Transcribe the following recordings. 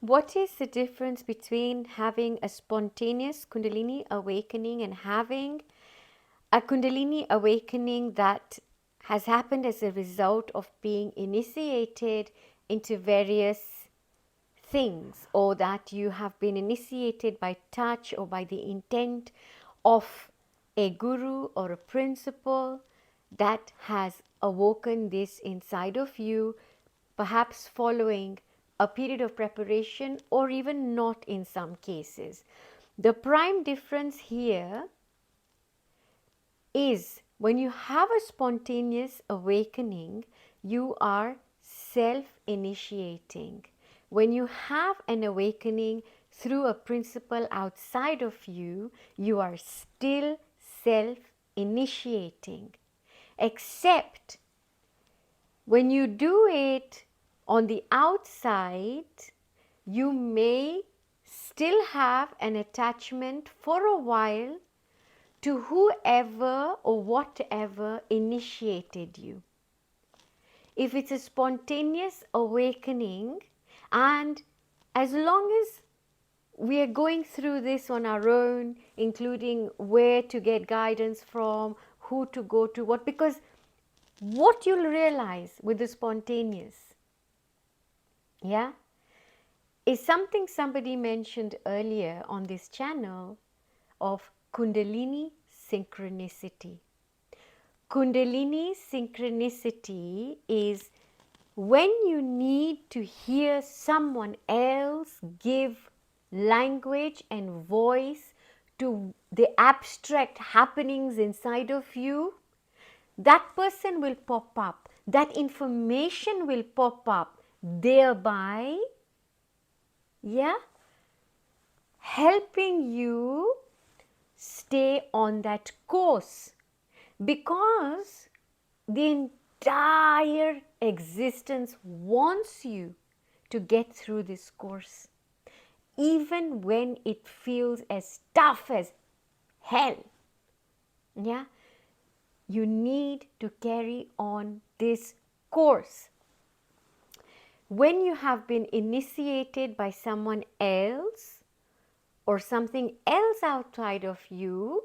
What is the difference between having a spontaneous Kundalini awakening and having a Kundalini awakening that has happened as a result of being initiated into various things, or that you have been initiated by touch or by the intent of a guru or a principle that has awoken this inside of you, perhaps following a period of preparation or even not in some cases? The prime difference here is when you have a spontaneous awakening, you are self-initiating. When you have an awakening through a principle outside of you, you are still self-initiating. Except when you do it on the outside, you may still have an attachment for a while to whoever or whatever initiated you. If it's a spontaneous awakening, and as long as we are going through this on our own, including where to get guidance from, who to go to, what, because what you'll realize with the spontaneous, yeah, is something somebody mentioned earlier on this channel of Kundalini synchronicity. Kundalini synchronicity is when you need to hear someone else give language and voice to the abstract happenings inside of you. That person will pop up, that information will pop up, thereby, yeah, helping you stay on that course, because the entire existence wants you to get through this course, even when it feels as tough as hell. Yeah, you need to carry on this course. When you have been initiated by someone else or something else outside of you,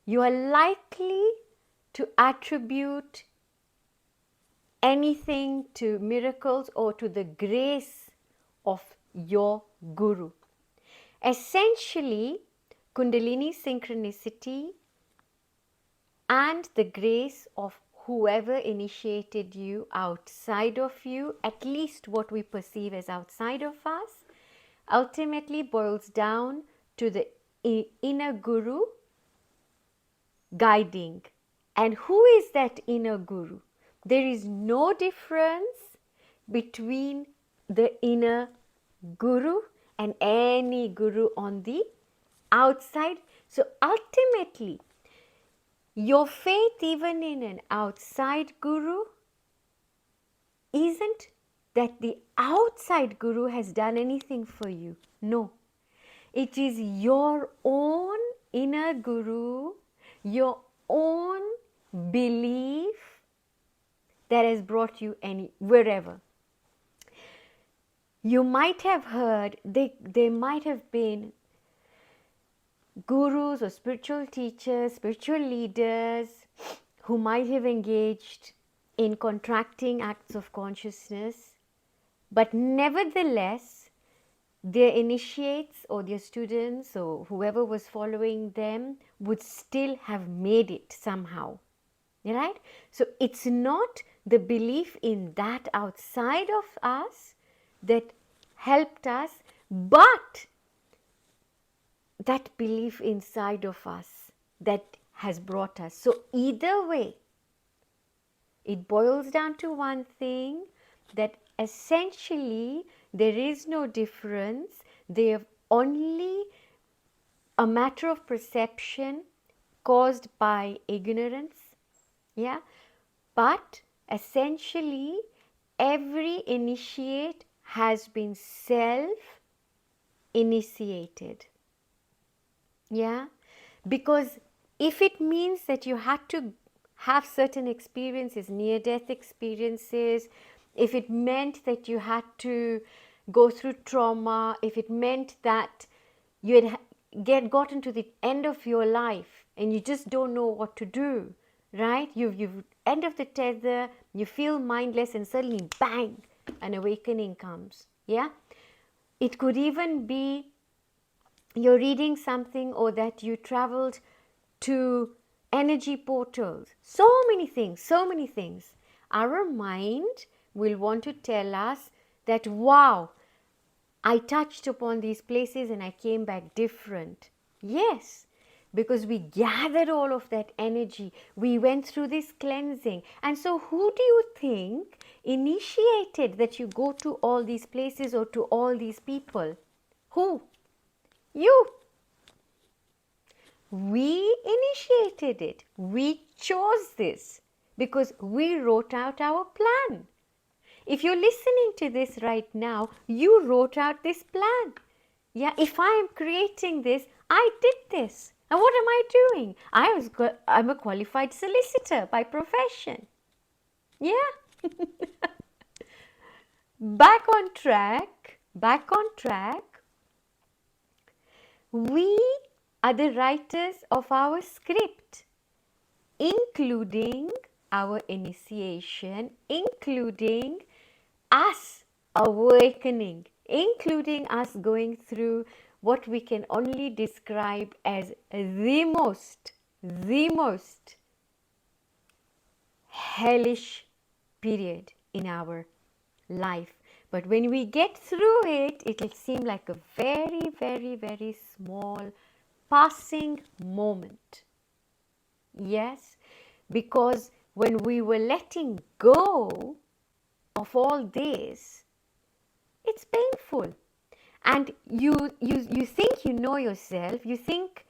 you are likely to attribute anything to miracles or to the grace of your guru. Essentially, Kundalini synchronicity and the grace of whoever initiated you outside of you, at least what we perceive as outside of us, ultimately boils down to the inner guru guiding. And who is that inner guru? There is no difference between the inner guru and any guru on the outside. So ultimately, your faith even in an outside guru isn't that the outside guru has done anything for you. No. It is your own inner guru, your own belief that has brought you wherever. You might have heard, there might have been gurus or spiritual teachers, spiritual leaders who might have engaged in contracting acts of consciousness, but nevertheless, their initiates or their students or whoever was following them would still have made it somehow. Right? So it's not the belief in that outside of us that helped us, but that belief inside of us that has brought us. So either way, it boils down to one thing, that essentially there is no difference. They are only a matter of perception caused by ignorance. Yeah, but essentially every initiate has been self-initiated. Yeah, because if it means that you had to have certain experiences, near-death experiences, if it meant that you had to go through trauma, if it meant that you had gotten to the end of your life and you just don't know what to do, right? You've end of the tether, you feel mindless, and suddenly bang, an awakening comes. Yeah, it could even be you're reading something, or that you traveled to energy portals. So many things, so many things. Our mind will want to tell us that, wow, I touched upon these places and I came back different. Yes, because we gathered all of that energy. We went through this cleansing. And so, who do you think initiated that you go to all these places or to all these people? Who? You. We initiated it. We chose this because we wrote out our plan. If you're listening to this right now, you wrote out this plan. Yeah, if I am creating this, I did this. And what am I doing? I'm a qualified solicitor by profession. Yeah. Back on track. Back on track. We are the writers of our script, including our initiation, including us awakening, including us going through what we can only describe as the most hellish period in our life. But when we get through it, it will seem like a very, very, very small passing moment. Yes, because when we were letting go of all this, it's painful. And you think you know yourself, you think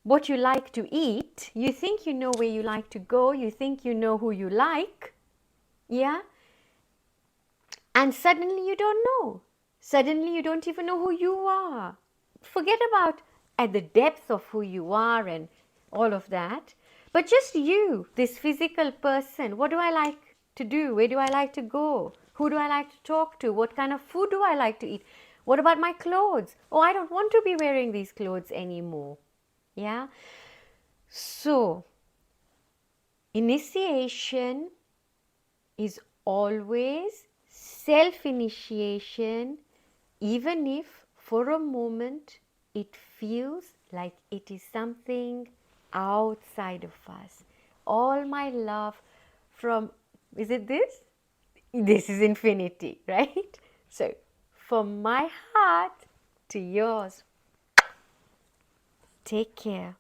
what you like to eat, you think you know where you like to go, you think you know who you like, yeah? And suddenly you don't know. Suddenly you don't even know who you are. Forget about at the depth of who you are and all of that. But just you, this physical person, what do I like to do? Where do I like to go? Who do I like to talk to? What kind of food do I like to eat? What about my clothes? Oh, I don't want to be wearing these clothes anymore. Yeah? So, initiation is always self-initiation, even if for a moment it feels like it is something outside of us. All my love from, is it this? This is infinity, right? So, from my heart to yours, take care.